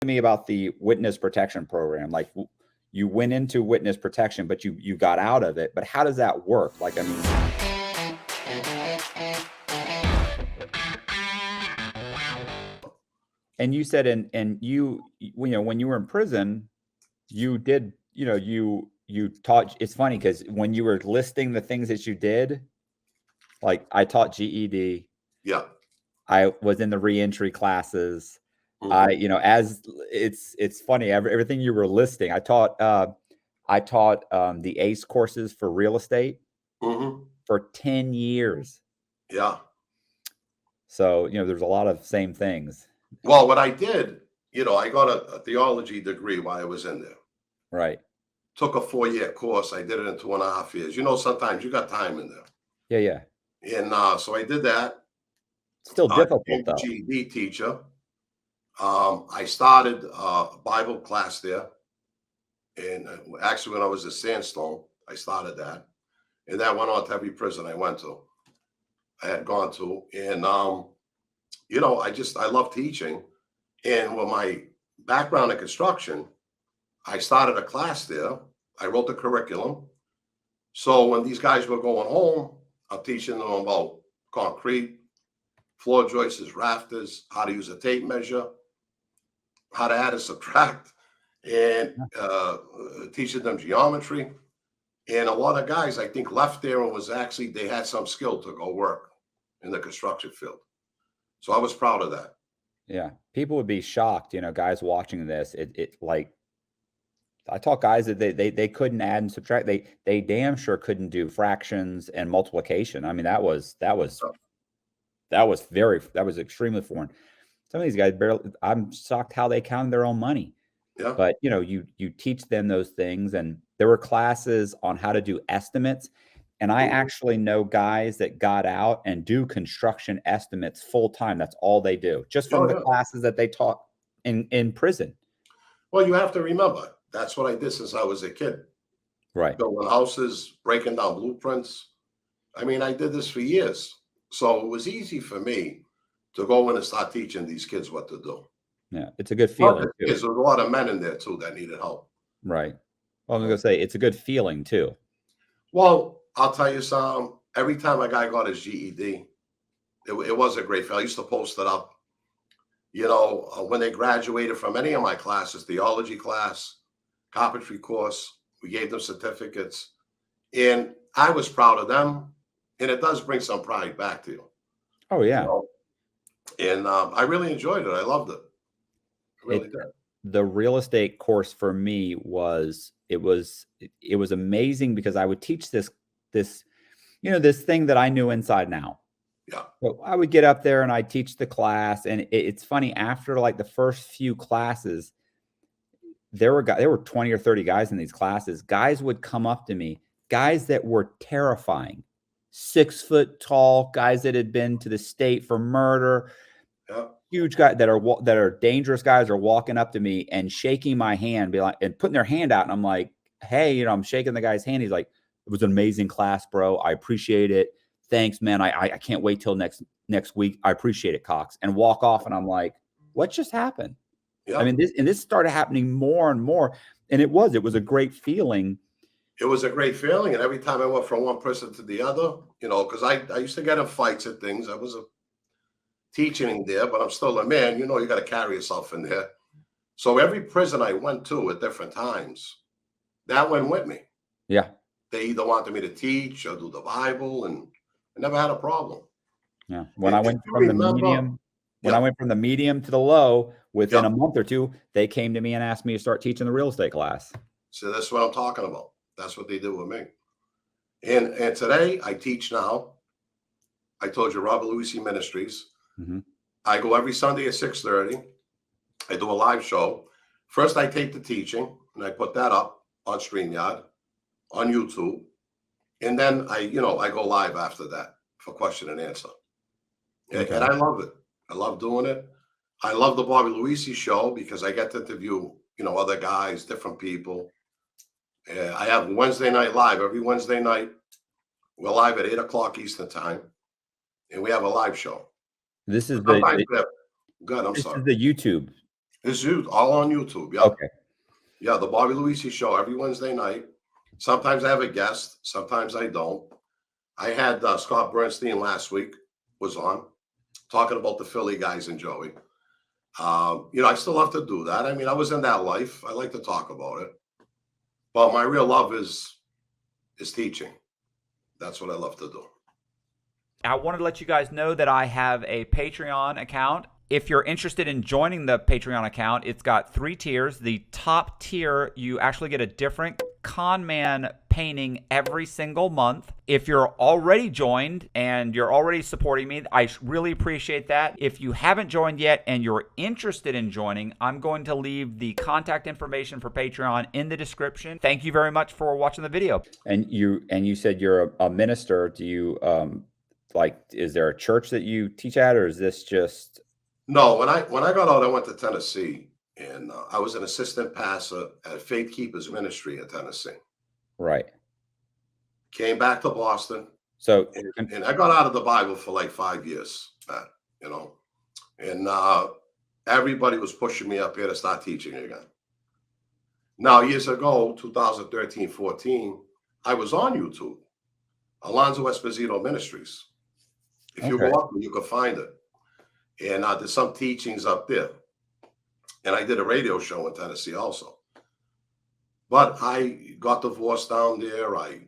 me about the witness protection program. Like you went into witness protection, but you got out of it. But how does that work? Like, I mean, and you said, and you know, when you were in prison, you did, you know, you taught. It's funny because when you were listing the things that you did, like I taught GED. Yeah. I was in the reentry classes. You know, as it's funny, everything you were listing. I taught the ACE courses for real estate for 10 years. Yeah. So, you know, there's a lot of same things. Well, what I did, you know, I got a theology degree while I was in there. Right. Took a 4-year course. I did it in 2.5 years. You know, sometimes you got time in there. Yeah, yeah. And so I did that. Still difficult, I became a though. GED teacher. I started a Bible class there. And actually, when I was at Sandstone, I started that. And that went on to every prison I had gone to. And, you know, I love teaching. And with my background in construction, I started a class there. I wrote the curriculum. So when these guys were going home, I'm teaching them about concrete, floor joists, rafters, how to use a tape measure, how to add and subtract, and teaching them geometry. And a lot of guys, I think, left there and they had some skill to go work in the construction field. So I was proud of that. Yeah. People would be shocked, you know, guys watching this. It like, I taught guys that they couldn't add and subtract. They damn sure couldn't do fractions and multiplication. I mean, that was extremely foreign. Some of these guys I'm shocked how they counted their own money. Yeah. But, you know, you teach them those things, and there were classes on how to do estimates. And I actually know guys that got out and do construction estimates full time. That's all they do, just from the classes that they taught in prison. Well, you have to remember, that's what I did since I was a kid. Right. Building houses, breaking down blueprints. I mean, I did this for years. So it was easy for me to go in and start teaching these kids what to do. Yeah, it's a good feeling. There's a lot of men in there too that needed help. Right. Well, I'm going to say it's a good feeling too. Well, I'll tell you something. Every time a guy got his GED, it was a great feeling. I used to post it up. You know, when they graduated from any of my classes, theology class, carpentry course, we gave them certificates. And I was proud of them. And it does bring some pride back to you. Oh, yeah. You know? And I really enjoyed it. I loved it. I really did. The real estate course for me was amazing because I would teach this, you know, this thing that I knew inside and out. Yeah. So I would get up there and I'd teach the class. And it's funny, after like the first few classes, there were 20 or 30 guys in these classes. Guys would come up to me, guys that were terrifying, 6 foot tall, guys that had been to the state for murder. Yeah. Huge guys that are dangerous guys are walking up to me and shaking my hand, and putting their hand out. And I'm like, hey, you know, I'm shaking the guy's hand. He's like, it was an amazing class, bro. I appreciate it. Thanks, man. I can't wait till next week. I appreciate it, Cox. And walk off. And I'm like, what just happened? Yeah. I mean, this started happening more and more. And it was a great feeling. It was a great feeling. And every time I went from one person to the other, you know, because I used to get in fights and things. I was teaching there, but I'm still a man. You know, you got to carry yourself in there. So every prison I went to at different times, that went with me. Yeah. They either wanted me to teach or do the Bible, and I never had a problem. Yeah. When I went from the medium to the low, within a month or two, they came to me and asked me to start teaching the real estate class. So that's what I'm talking about. That's what they did with me. And today I teach now. I told you, Robert Luisi Ministries. Mm-hmm. I go every Sunday at 6:30. I do a live show. First, I take the teaching and I put that up on StreamYard, on YouTube. And then I go live after that for question and answer. Okay. And I love it. I love doing it. I love the Bobby Luisi show because I get to interview, you know, other guys, different people. I have Wednesday night live. Every Wednesday night, we're live at 8 o'clock Eastern time. And we have a live show. This is I'm sorry. This is the YouTube. It's you all on YouTube. Yeah. Okay. Yeah. The Bobby Luisi show every Wednesday night. Sometimes I have a guest. Sometimes I don't. I had Scott Bernstein last week was on talking about the Philly guys and Joey. I still have to do that. I mean, I was in that life. I like to talk about it. But my real love is teaching. That's what I love to do. I wanted to let you guys know that I have a Patreon account. If you're interested in joining the Patreon account, it's got 3 tiers. The top tier, you actually get a different con man painting every single month. If you're already joined and you're already supporting me, I really appreciate that. If you haven't joined yet and you're interested in joining, I'm going to leave the contact information for Patreon in the description. Thank you very much for watching the video. And you said you're a minister. Do you is there a church that you teach at, or is this just? No, when I got out, I went to Tennessee, and I was an assistant pastor at Faith Keepers Ministry in Tennessee. Right. Came back to Boston. So, and I got out of the Bible for like 5 years, and everybody was pushing me up here to start teaching again. Now, years ago, 2013, 14, I was on YouTube, Alonzo Esposito Ministries. If you go up, you can find it. And there's some teachings up there. And I did a radio show in Tennessee also. But I got divorced down there. I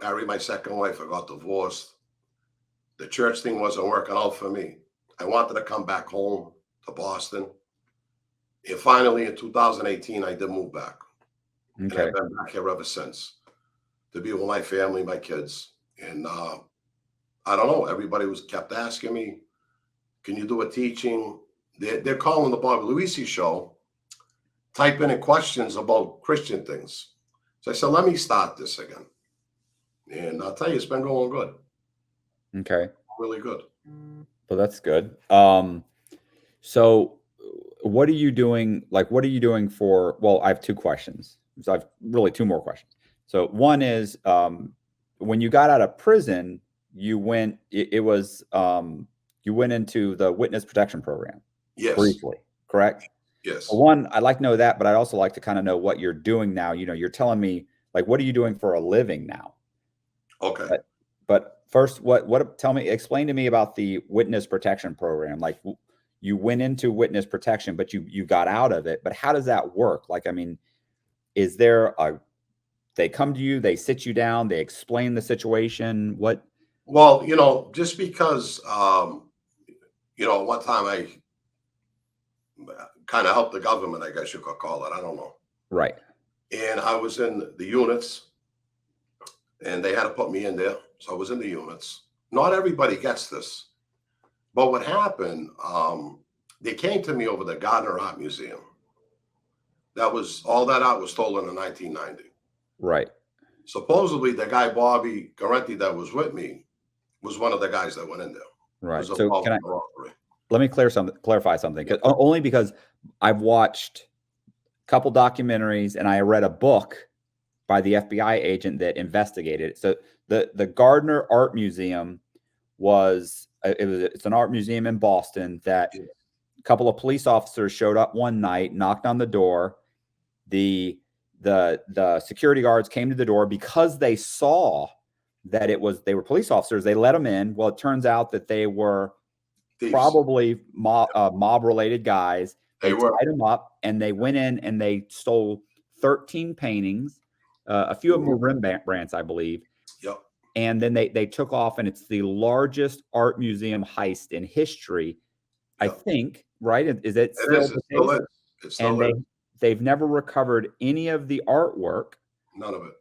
married my second wife. I got divorced. The church thing wasn't working out for me. I wanted to come back home to Boston. And finally, in 2018, I did move back. And I've been back here ever since to be with my family, my kids. And I don't know. Everybody kept asking me, can you do a teaching? They're calling the Bobby Luisi show, typing in questions about Christian things. So I said, let me start this again. And I'll tell you, it's been going good. Okay. Really good. Well, that's good. So what are you doing? What are you doing for, well, I have 2 questions. So I've really 2 more questions. So one is, when you got out of prison, you went, you went into the witness protection program. Yes. Briefly, correct? Yes. One, I'd like to know that, but I'd also like to kind of know what you're doing now. You're telling me, what are you doing for a living now? Okay. But first, explain to me about the witness protection program. You went into witness protection, but you got out of it. But how does that work? Is there they come to you, they sit you down, they explain the situation? What? Well, just because, one time I kind of helped the government, I guess you could call it. I don't know. Right. And I was in the units, and they had to put me in there. So I was in the units. Not everybody gets this. But what happened, they came to me over the Gardner Art Museum. All that art was stolen in 1990. Right. Supposedly, the guy, Bobby Garrenti, that was with me, was one of the guys that went in there. Right. So let me clarify something. Only because I've watched a couple documentaries and I read a book by the FBI agent that investigated it. So the Gardner Art Museum it's an art museum in Boston that a couple of police officers showed up one night, knocked on the door. The security guards came to the door because they saw that they were police officers. They let them in. Well, it turns out that they were thieves. Probably mob related guys. They tied them up and they went in and they stole 13 paintings. A few of them were Rembrandts, I believe. Yep. And then they took off, and it's the largest art museum heist in history, I think. Right? Is it still the case? It's still is. They've never recovered any of the artwork. None of it.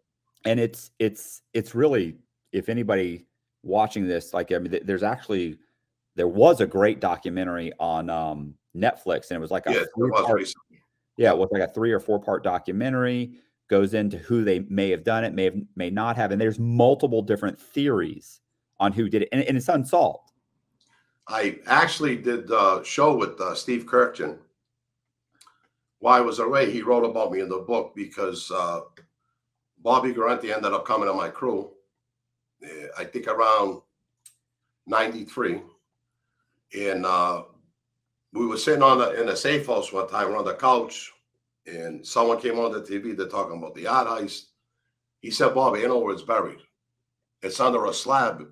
And it's really, if anybody watching this, there was a great documentary on Netflix, and it was like it was like a 3 or 4 part documentary. Goes into who they may have done it, may not have, and there's multiple different theories on who did it, and it's unsolved. I actually did a show with Steve Kirkton. While I was away, he wrote about me in the book because Bobby Garrenti ended up coming on my crew, I think around 93. And we were sitting in a safe house one time, we're on the couch, and someone came on the TV. They're talking about the yacht heist. He said, Bobby, you know where it's buried? It's under a slab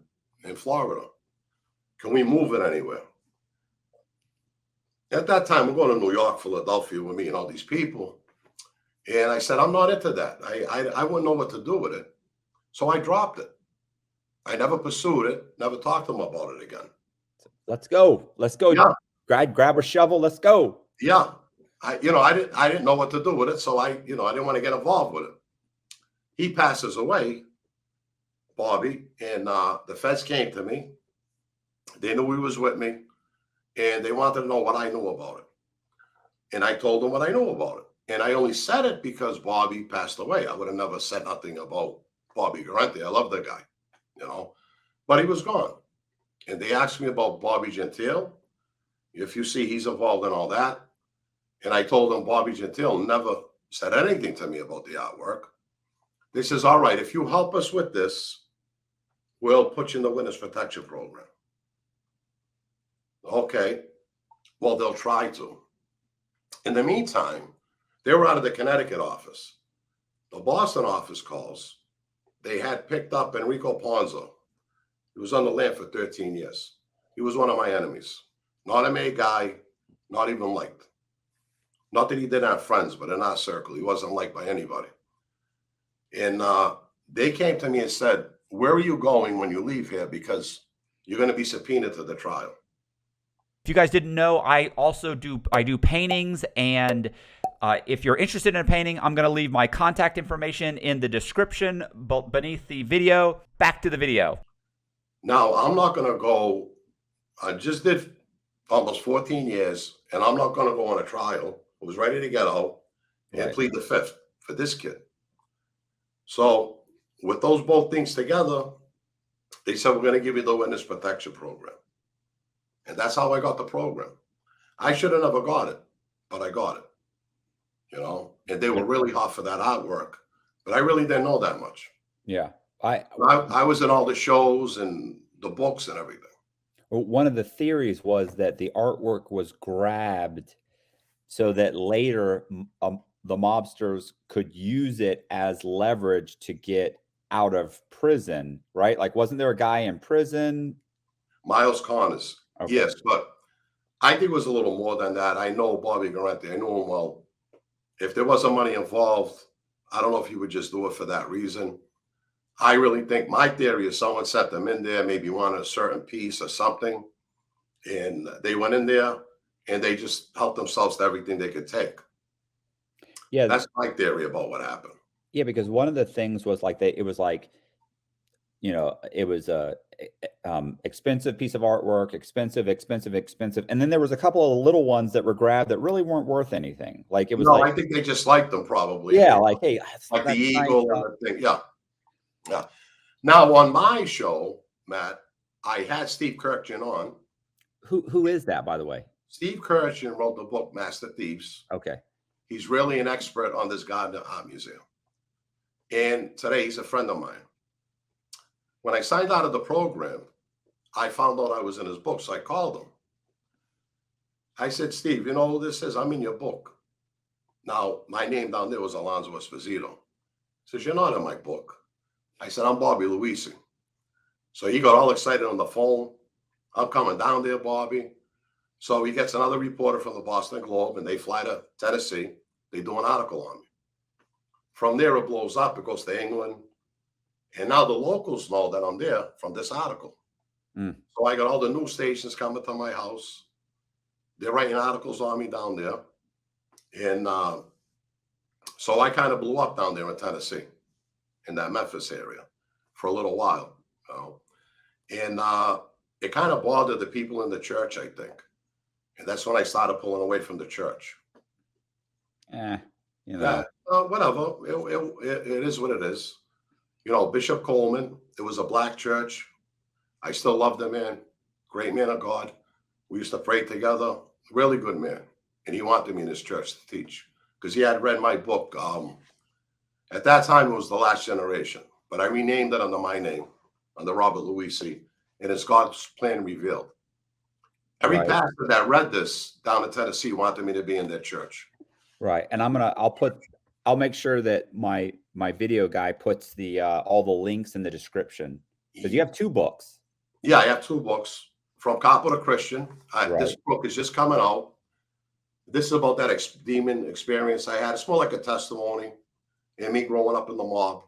in Florida. Can we move it anywhere? At that time, we're going to New York, Philadelphia, we're meeting all these people. And I said, I'm not into that. I wouldn't know what to do with it. So I dropped it. I never pursued it, never talked to them about it again. Let's go. Let's go. Yeah. Grab a shovel. Let's go. Yeah. I didn't know what to do with it. So I didn't want to get involved with it. He passes away, Bobby, and the feds came to me. They knew he was with me, and they wanted to know what I knew about it. And I told them what I knew about it. And I only said it because Bobby passed away. I would have never said nothing about Bobby Garante. I love the guy, but he was gone. And they asked me about Bobby Gentile. If you see, he's involved in all that. And I told them Bobby Gentile never said anything to me about the artwork. They says, all right, if you help us with this, we'll put you in the witness protection program. Okay. Well, they'll try to. In the meantime, they were out of the Connecticut office. The Boston office calls. They had picked up Enrico Ponzo. He was on the land for 13 years. He was one of my enemies. Not a made guy, not even liked. Not that he didn't have friends, but in our circle, he wasn't liked by anybody. And they came to me and said, where are you going when you leave here? Because you're going to be subpoenaed to the trial. If you guys didn't know, I also do paintings, and if you're interested in a painting, I'm going to leave my contact information in the description beneath the video. Back to the video. Now, I'm not going to go, I just did almost 14 years, and I'm not going to go on a trial. I was ready to get out and plead the fifth for this kid. So with those both things together, they said, we're going to give you the witness protection program. And that's how I got the program. I should have never got it, but I got it, and they were really hot for that artwork, but I really didn't know that much. Yeah. I was in all the shows and the books and everything. Well, one of the theories was that the artwork was grabbed so that later the mobsters could use it as leverage to get out of prison, right? Like, wasn't there a guy in prison? Miles Connors. Okay. Yes, but I think it was a little more than that. I know Bobby Garante. I knew him well. If there wasn't money involved, I don't know if he would just do it for that reason. I really think my theory is someone set them in there, maybe wanted a certain piece or something, and they went in there and they just helped themselves to everything they could take. Yeah, that's my theory about what happened. Yeah, because one of the things was like it was like, it was a expensive piece of artwork, expensive, and then there was a couple of little ones that were grabbed that really weren't worth anything. Like it was. No, I think they just liked them probably. Yeah, like hey, like the eagle and the thing. Yeah. Yeah. Now on my show, Matt, I had Steve Kirchner on. Who is that, by the way? Steve Kirchner wrote the book Master Thieves. Okay. He's really an expert on this Gardner Art Museum. And today he's a friend of mine. When I signed out of the program, I found out I was in his book, so I called him. I said, Steve, you know who this is? I'm in your book. Now, my name down there was Alonzo Esposito. He says, you're not in my book. I said, I'm Bobby Luisi. So he got all excited on the phone. I'm coming down there, Bobby. So he gets another reporter from the Boston Globe, and they fly to Tennessee. They do an article on me. From there, it blows up. It goes to England. And now the locals know that I'm there from this article. So I got all the news stations coming to my house. They're writing articles on me down there. And so I kind of blew up down there in Tennessee, in that Memphis area, for a little while. And it kind of bothered the people in the church, I think. And that's when I started pulling away from the church. Whatever. It is what it is. Bishop Coleman, it was a black church. I still love the man. Great man of God. We used to pray together. Really good man. And he wanted me in his church to teach because he had read my book. At that time, it was The Last Generation, but I renamed it under my name, under Robert Luisi, and it's God's Plan Revealed. Every Right. pastor that read this down in Tennessee wanted me to be in their church. Right. And I'll make sure that my video guy puts the all the links in the description, because you have 2 books. Yeah, I have 2 books, From Copper to Christian. This Right. book is just coming out. This is about that demon experience I had. It's more like a testimony and me growing up in the mob,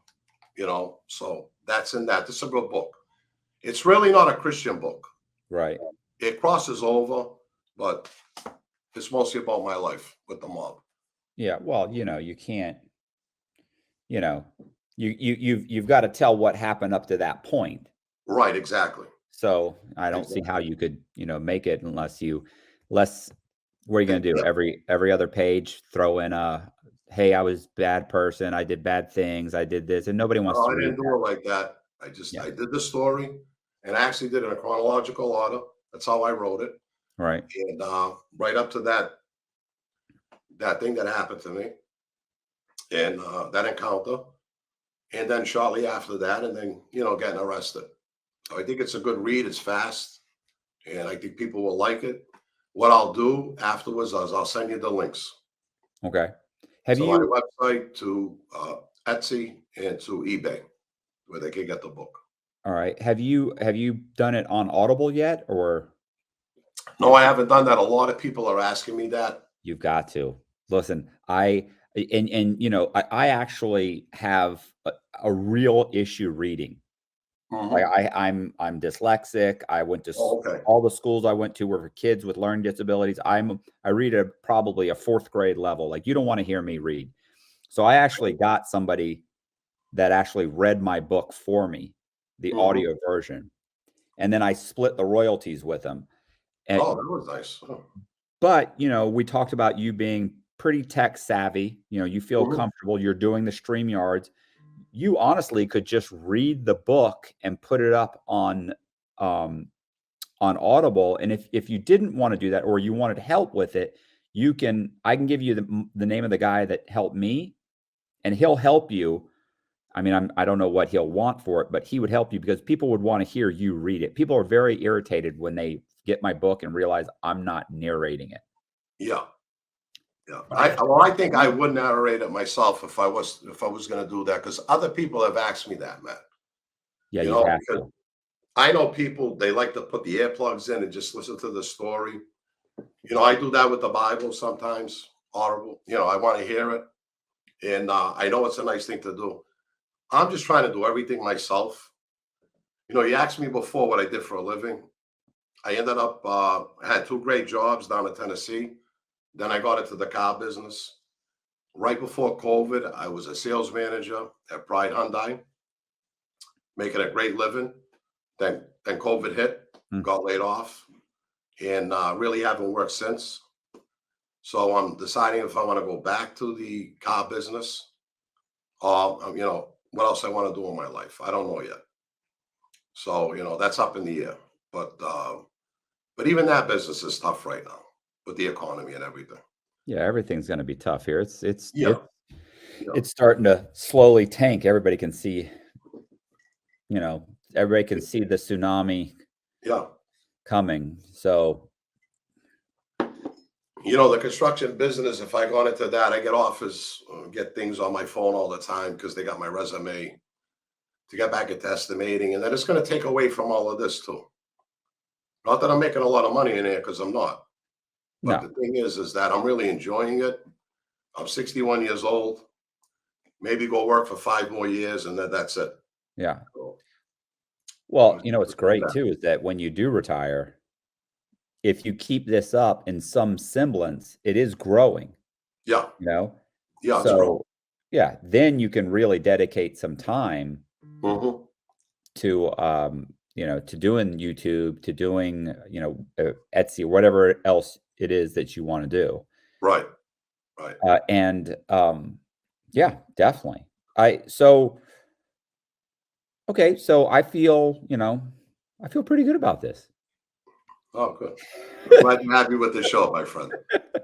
so that's in that. This is a good book. It's really not a Christian book. Right. It crosses over, but it's mostly about my life with the mob. Yeah. Well, you can't, you've got to tell what happened up to that point. Right, exactly. So I don't see how you could, make it unless what are you going to do? Every other page, throw in hey, I was a bad person. I did bad things. I did this, and nobody wants to I read didn't do it like that. I did the story, and I actually did it in a chronological order. That's how I wrote it. Right. And right up to that thing that happened to me, and that encounter, and then shortly after that, and then getting arrested. So I think it's a good read. It's fast, and I think people will like it. What I'll do afterwards is I'll send you the links. Okay. Have to you my website, to Etsy, and to eBay, where they can get the book. All right. Have you done it on Audible yet, or? No, I haven't done that. A lot of people are asking me that. You've got to. Listen, I actually have a real issue reading. Like I'm dyslexic. I went to Okay. all the schools I went to were for kids with learning disabilities. I read at probably a 4th grade level. Like, you don't want to hear me read. So I actually got somebody that actually read my book for me, the audio version, and then I split the royalties with them. And, that was nice. but we talked about you being pretty tech savvy. You feel comfortable. You're doing the StreamYards. You honestly could just read the book and put it up on Audible. And if you didn't want to do that, or you wanted help with it, I can give you the name of the guy that helped me, and he'll help you. I mean, I don't know what he'll want for it, but he would help you, because people would want to hear you read it. People are very irritated when they get my book and realize I'm not narrating it. Yeah. Yeah. I think I would narrate it myself if I was going to do that, because other people have asked me that, Matt. Yeah, you have to. I know people, they like to put the earplugs in and just listen to the story. I do that with the Bible sometimes, audible. I want to hear it. And I know it's a nice thing to do. I'm just trying to do everything myself. You asked me before what I did for a living. I ended up, I had 2 great jobs down in Tennessee. Then I got into the car business. Right before COVID, I was a sales manager at Pride Hyundai, making a great living. Then COVID hit, got laid off, and really haven't worked since. So I'm deciding if I want to go back to the car business, or what else I want to do in my life. I don't know yet. So that's up in the air. But even that business is tough right now with the economy and everything. Yeah, everything's going to be tough here. It's starting to slowly tank. Everybody can see, everybody can see the tsunami coming. So, the construction business, if I got into that, I get offers, get things on my phone all the time, because they got my resume to get back into estimating. And then it's going to take away from all of this too. Not that I'm making a lot of money in here, because I'm not. But the thing is that I'm really enjoying it. I'm 61 years old. Maybe go work for 5 more years, and then that's it. Yeah. Well, what's great too is that when you do retire, if you keep this up in some semblance, it is growing. Yeah. Yeah. So, then you can really dedicate some time to to doing YouTube, to doing, Etsy, whatever else it is that you want to do. Right. And yeah, definitely. So I feel, I feel pretty good about this. Oh, good. I'm glad you're happy with the show, my friend.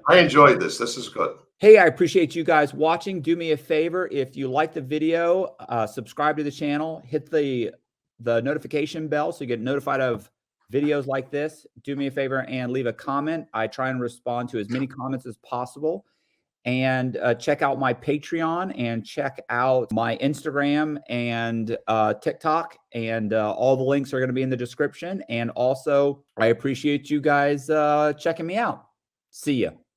I enjoyed this. This is good. Hey, I appreciate you guys watching. Do me a favor. If you like the video, subscribe to the channel, hit the notification bell so you get notified of videos like this, do me a favor and leave a comment. I try and respond to as many comments as possible. And check out my Patreon and check out my Instagram and TikTok. And all the links are going to be in the description. And also, I appreciate you guys checking me out. See ya.